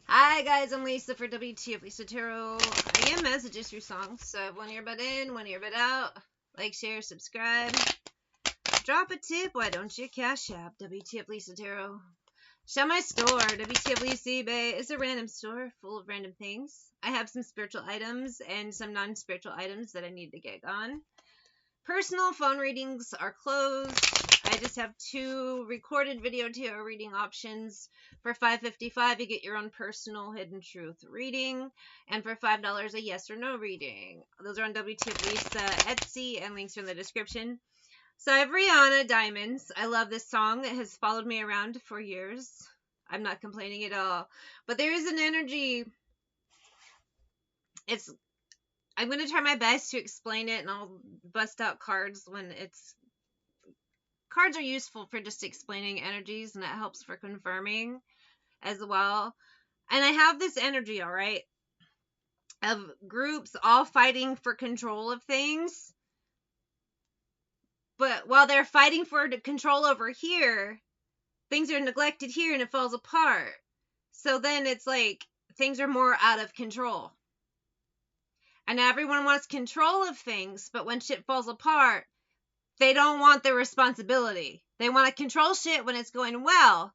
Hi guys, I'm Lisa for wtfLisa Tarot. I get messages through songs, so I have one earbud in, one earbud out. Like, share, subscribe. Drop a tip, why don't you? Cash App, wtfLisa Tarot. Shout my store, wtfLisa eBay. It's a random store full of random things. I have some spiritual items and some non-spiritual items that I need to get on. Personal phone readings are closed. I just have 2 recorded video tarot reading options. For $5.55, you get your own personal hidden truth reading, and for $5, a yes or no reading. Those are on wtfLisa, Etsy, and links are in the description. So I have Rihanna, Diamonds. I love this song. It has followed me around for years. I'm not complaining at all. But there is an energy. I'm going to try my best to explain it, and I'll bust out cards when it's... Cards are useful for just explaining energies, and it helps for confirming as well. And I have this energy, all right, of groups all fighting for control of things. But while they're fighting for control over here, things are neglected here and it falls apart. So then it's like things are more out of control. And everyone wants control of things, but when shit falls apart, they don't want the responsibility. They want to control shit when it's going well,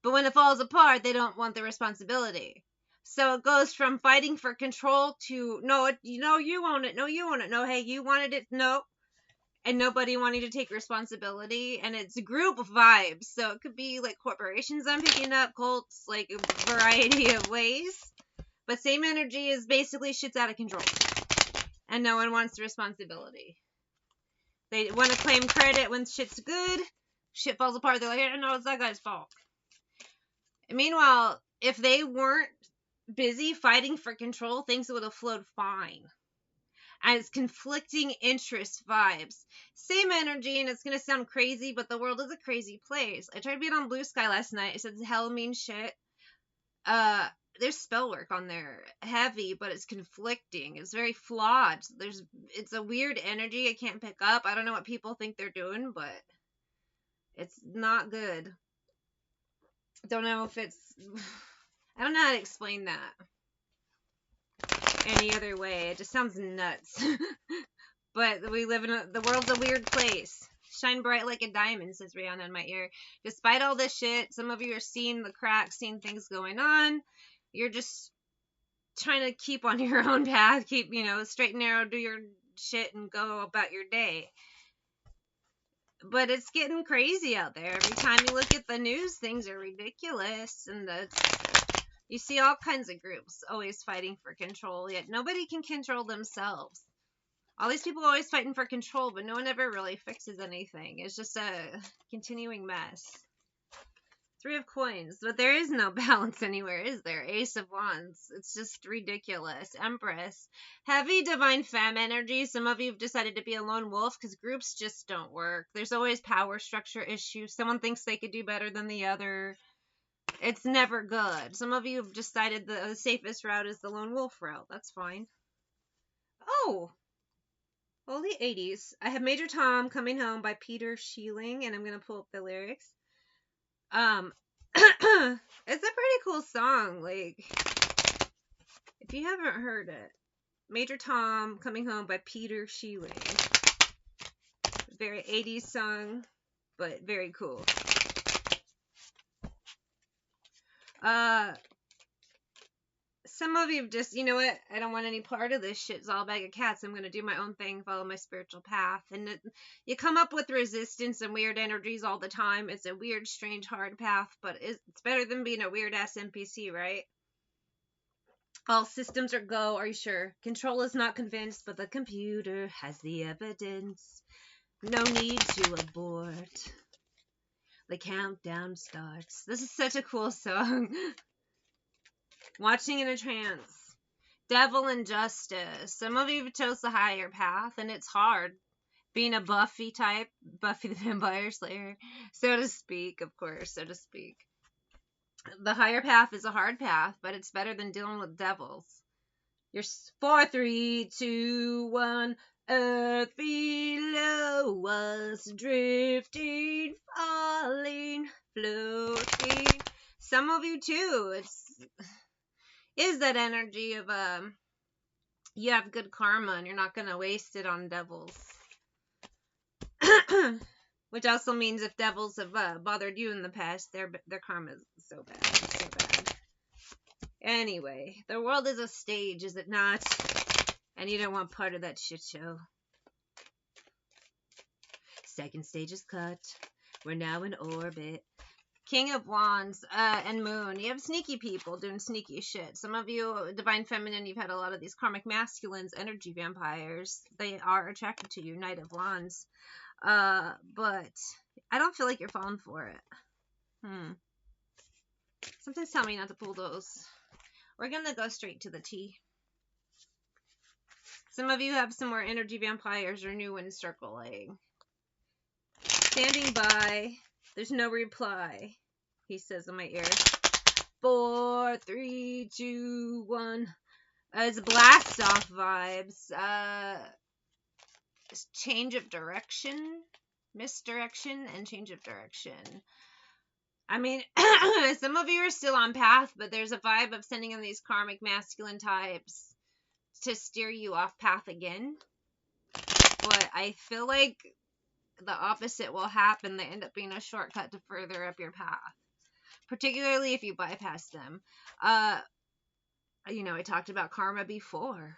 but when it falls apart, they don't want the responsibility. So it goes from fighting for control to, no, you own it. No, you own it. No, hey, you wanted it. No. And nobody wanting to take responsibility. And it's group vibes. So it could be like corporations I'm picking up, cults, like a variety of ways. But same energy is basically shit's out of control. And no one wants the responsibility. They want to claim credit when shit's good. Shit falls apart. They're like, no, it's that guy's fault. And meanwhile, if they weren't busy fighting for control, things would have flowed fine. And it's conflicting interest vibes. Same energy, and it's going to sound crazy, but the world is a crazy place. I tried being on Blue Sky last night. It said hell mean shit. There's spell work on there. Heavy, but it's conflicting. It's very flawed. It's a weird energy I can't pick up. I don't know what people think they're doing, but it's not good. Don't know if it's... I don't know how to explain that any other way. It just sounds nuts. But we live in the world's a weird place. Shine bright like a diamond, says Rihanna in my ear. Despite all this shit, some of you are seeing the cracks, seeing things going on. You're just trying to keep on your own path. Keep, straight and narrow, do your shit and go about your day. But it's getting crazy out there. Every time you look at the news, things are ridiculous. And you see all kinds of groups always fighting for control, yet nobody can control themselves. All these people are always fighting for control, but no one ever really fixes anything. It's just a continuing mess. 3 of coins, but there is no balance anywhere, is there? Ace of wands. It's just ridiculous. Empress. Heavy divine femme energy. Some of you have decided to be a lone wolf because groups just don't work. There's always power structure issues. Someone thinks they could do better than the other. It's never good. Some of you have decided the safest route is the lone wolf route. That's fine. Oh! Holy 80s. I have Major Tom Coming Home by Peter Sheeling, and I'm going to pull up the lyrics. It's a pretty cool song. Like, if you haven't heard it, Major Tom Coming Home by Peter Sheeling. Very 80s song, but very cool. Some of you just, you know what, I don't want any part of this shit. It's all a bag of cats. I'm going to do my own thing, follow my spiritual path. And you come up with resistance and weird energies all the time. It's a weird, strange, hard path, but it's better than being a weird-ass NPC, right? All systems are go, are you sure? Control is not convinced, but the computer has the evidence. No need to abort. The countdown starts. This is such a cool song. Watching in a trance. Devil and justice. Some of you chose the higher path, and it's hard. Being a Buffy type. Buffy the Vampire Slayer. So to speak, of course, so to speak. The higher path is a hard path, but it's better than dealing with devils. You're 4, 3, 2, 1. Earth below us, drifting, falling, floating. Some of you too. is that energy of you have good karma and you're not gonna waste it on devils. Which also means if devils have bothered you in the past, their karma is so bad, so bad. Anyway, the world is a stage, is it not? And you don't want part of that shit show. Second stage is cut. We're now in orbit. King of Wands and Moon. You have sneaky people doing sneaky shit. Some of you, Divine Feminine, you've had a lot of these Karmic Masculines, energy vampires. They are attracted to you, Knight of Wands. But I don't feel like you're falling for it. Sometimes tell me not to pull those. We're gonna go straight to the T. Some of you have some more energy vampires or new ones circling. Standing by. There's no reply, he says in my ear. 4, 3, 2, 1. It's blast off vibes. Change of direction, misdirection, and change of direction. I mean, some of you are still on path, but there's a vibe of sending in these karmic masculine types to steer you off path again. But I feel like the opposite will happen. They end up being a shortcut to further up your path, particularly if you bypass them. You know, I talked about karma before.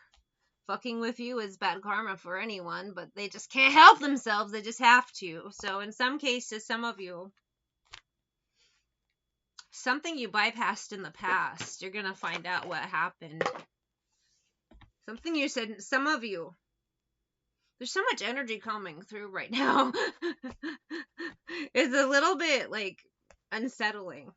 Fucking with you is bad karma for anyone, but they just can't help themselves. They just have to. So in some cases, some of you, something you bypassed in the past, you're going to find out what happened. Something you said, some of you, there's so much energy coming through right now. It's a little bit like unsettling.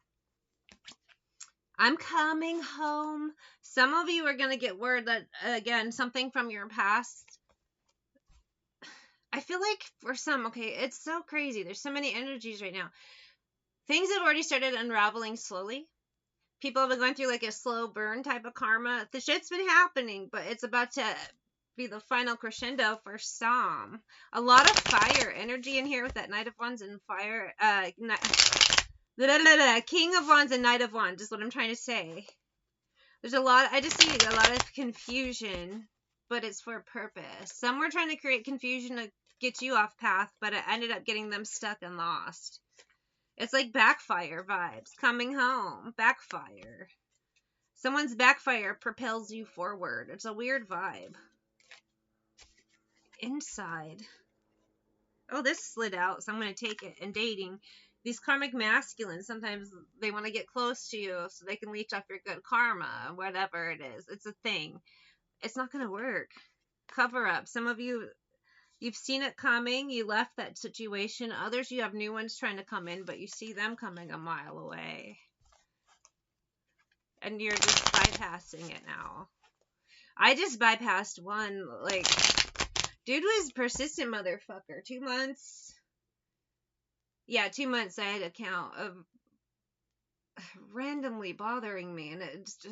I'm coming home. Some of you are going to get word that, again, something from your past. I feel like for some, okay, it's so crazy. There's so many energies right now. Things have already started unraveling slowly. People have been going through like a slow burn type of karma. The shit's been happening, but it's about to be the final crescendo for some. A lot of fire energy in here with that Knight of Wands and fire. King of Wands and Knight of Wands is what I'm trying to say. There's a lot, I just see a lot of confusion, but it's for a purpose. Some were trying to create confusion to get you off path, but it ended up getting them stuck and lost. It's like backfire vibes. Coming home. Backfire. Someone's backfire propels you forward. It's a weird vibe. Inside. Oh, this slid out, so I'm going to take it. And dating. These karmic masculines, sometimes they want to get close to you so they can leech off your good karma. Whatever it is. It's a thing. It's not going to work. Cover up. Some of you, you've seen it coming. You left that situation. Others, you have new ones trying to come in, but you see them coming a mile away. And you're just bypassing it now. I just bypassed one. Like, dude was persistent motherfucker. 2 months. Yeah, 2 months I had a count of randomly bothering me. And it just,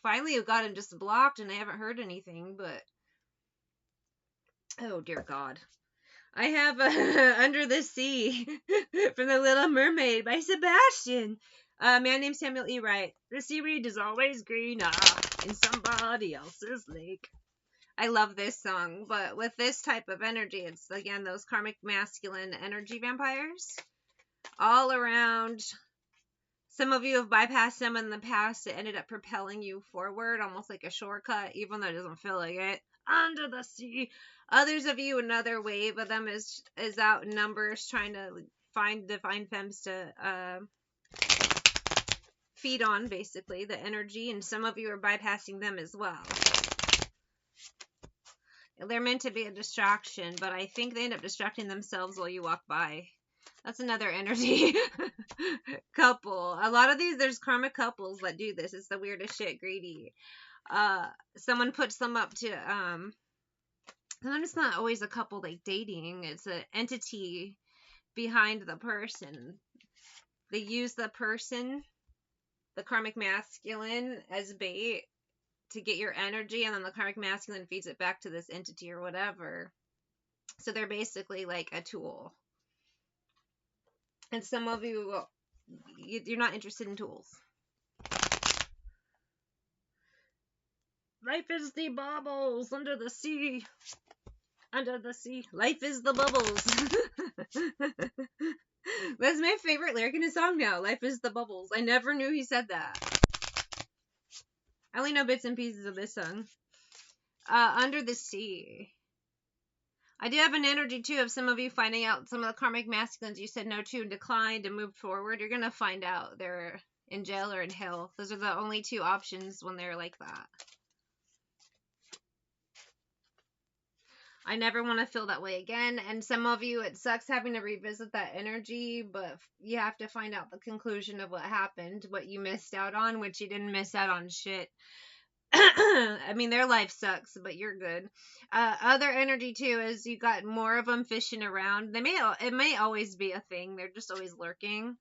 finally got him just blocked and I haven't heard anything, but oh dear God. I have Under the Sea from The Little Mermaid by Sebastian. A man named Samuel E. Wright. The seaweed is always greener in somebody else's lake. I love this song, but with this type of energy, it's again those karmic masculine energy vampires all around. Some of you have bypassed them in the past. It ended up propelling you forward, almost like a shortcut, even though it doesn't feel like it. Under the sea. Others of you, another wave of them is out in numbers, trying to find divine femmes to feed on, basically, the energy, and some of you are bypassing them as well. They're meant to be a distraction, but I think they end up distracting themselves while you walk by. That's another energy couple. A lot of these, there's karmic couples that do this. It's the weirdest shit, greedy. Someone puts them up to, sometimes it's not always a couple like dating. It's an entity behind the person. They use the person, the karmic masculine, as bait to get your energy, and then the karmic masculine feeds it back to this entity or whatever. So they're basically like a tool. And some of you, you're not interested in tools. Life is the bubbles under the sea. Under the sea. Life is the bubbles. That's my favorite lyric in a song now. Life is the bubbles. I never knew he said that. I only know bits and pieces of this song. Under the sea. I do have an energy too of some of you finding out some of the karmic masculines you said no to and declined and moved forward. You're gonna find out they're in jail or in hell. Those are the only two options when they're like that. I never want to feel that way again. And some of you, it sucks having to revisit that energy, but you have to find out the conclusion of what happened, what you missed out on, which you didn't miss out on shit. I mean, their life sucks, but you're good. Other energy too is you got more of them fishing around. It may always be a thing. They're just always lurking.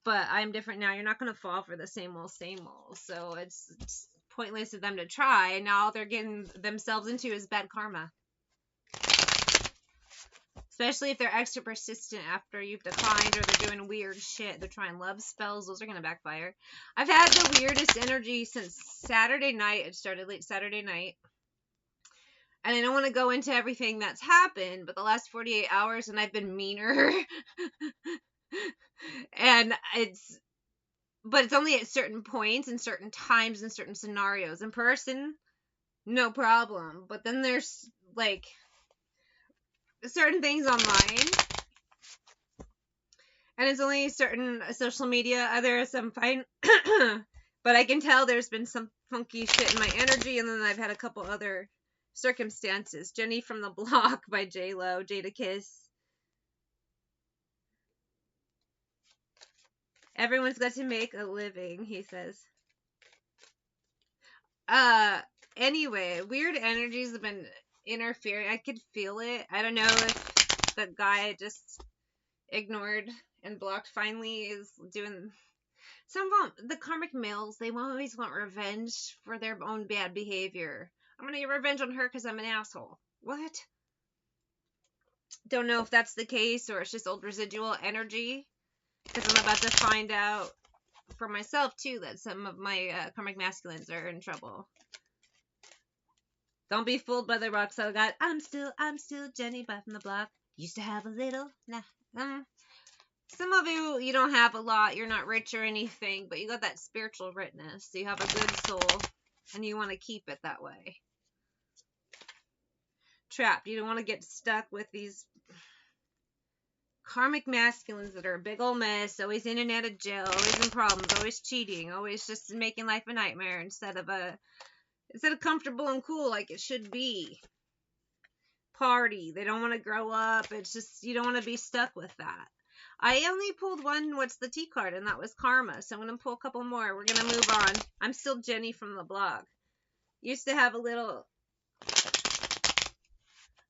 But I'm different now. You're not going to fall for the same old. So it's pointless of them to try. Now all they're getting themselves into is bad karma. Especially if they're extra persistent after you've declined or they're doing weird shit. They're trying love spells. Those are going to backfire. I've had the weirdest energy since Saturday night. It started late Saturday night. And I don't want to go into everything that's happened, but the last 48 hours and I've been meaner. And it's only at certain points and certain times and certain scenarios. In person, no problem. But then there's like certain things online, and it's only certain social media. There are some fine, but I can tell there's been some funky shit in my energy, and then I've had a couple other circumstances. Jenny from the Block by J-Lo, Jada Kiss. Everyone's got to make a living, he says. Anyway, weird energies have been interfering. I could feel it. I don't know if the guy I just ignored and blocked finally is doing some of them. The karmic males, they always want revenge for their own bad behavior. I'm gonna get revenge on her because I'm an asshole. What? Don't know if that's the case or it's just old residual energy, because I'm about to find out for myself too that some of my karmic masculines are in trouble. Don't be fooled by the rocks I got. I'm still Jenny back from the block. Used to have a little. Some of you don't have a lot. You're not rich or anything, but you got that spiritual richness. So you have a good soul, and you want to keep it that way. Trapped. You don't want to get stuck with these karmic masculines that are a big old mess, always in and out of jail, always in problems, always cheating, always just making life a nightmare instead of comfortable and cool like it should be. Party. They don't want to grow up. It's just, you don't want to be stuck with that. I only pulled one, what's the T card, and that was karma. So I'm going to pull a couple more. We're going to move on. I'm still Jenny from the Block. Used to have a little...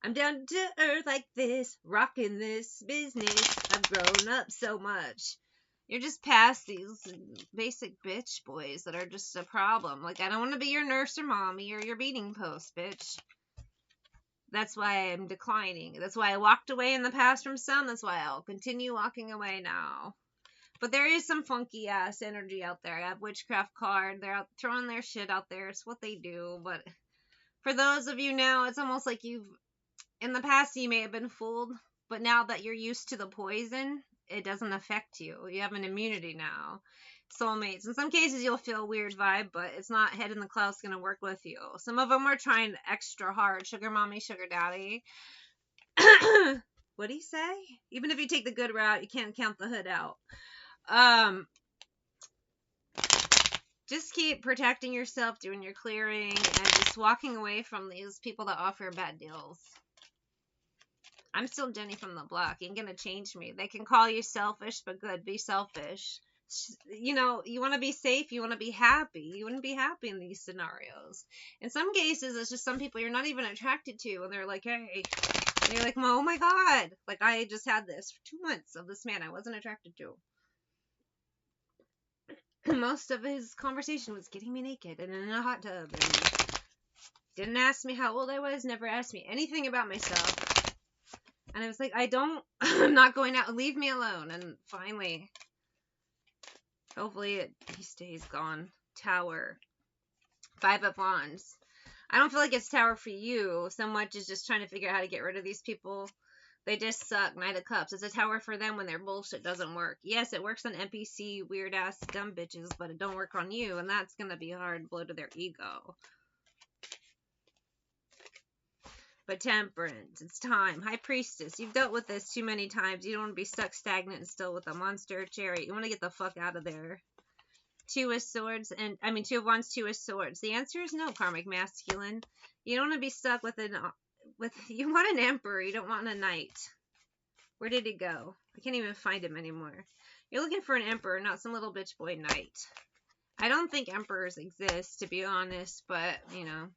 I'm down to earth like this, rocking this business. I've grown up so much. You're just past these basic bitch boys that are just a problem. Like, I don't want to be your nurse or mommy or your beating post, bitch. That's why I'm declining. That's why I walked away in the past from some. That's why I'll continue walking away now. But there is some funky ass energy out there. I have witchcraft card. They're out throwing their shit out there. It's what they do. But for those of you now, it's almost like in the past you may have been fooled. But now that you're used to the poison, it doesn't affect you. You have an immunity now. Soulmates. In some cases, you'll feel a weird vibe, but it's not head in the clouds going to work with you. Some of them are trying extra hard. Sugar mommy, sugar daddy. What'd he say? Even if you take the good route, you can't count the hood out. Just keep protecting yourself, doing your clearing, and just walking away from these people that offer bad deals. I'm still Jenny from the Block. You ain't gonna change me. They can call you selfish, but good. Be selfish. You know, you want to be safe. You want to be happy. You wouldn't be happy in these scenarios. In some cases, it's just some people you're not even attracted to, and they're like, hey. And you're like, oh my God. Like, I just had this for 2 months of this man I wasn't attracted to. Most of his conversation was getting me naked and in a hot tub. And didn't ask me how old I was. Never asked me anything about myself. And I was like, I'm not going out. Leave me alone. And finally, hopefully he stays gone. Tower. 5 of Wands. I don't feel like it's Tower for you so much as just trying to figure out how to get rid of these people. They just suck. Knight of Cups. It's a tower for them when their bullshit doesn't work. Yes, it works on NPC, weird ass dumb bitches, but it don't work on you, and that's gonna be a hard blow to their ego. But Temperance, it's time. High Priestess, you've dealt with this too many times. You don't want to be stuck stagnant and still with a monster. Chariot, you want to get the fuck out of there. Two of Swords, and I mean Two of Wands, Two of Swords. The answer is no, Karmic Masculine. You don't want to be stuck with you want an Emperor, you don't want a Knight. Where did he go? I can't even find him anymore. You're looking for an Emperor, not some little bitch boy Knight. I don't think Emperors exist, to be honest, but, you know,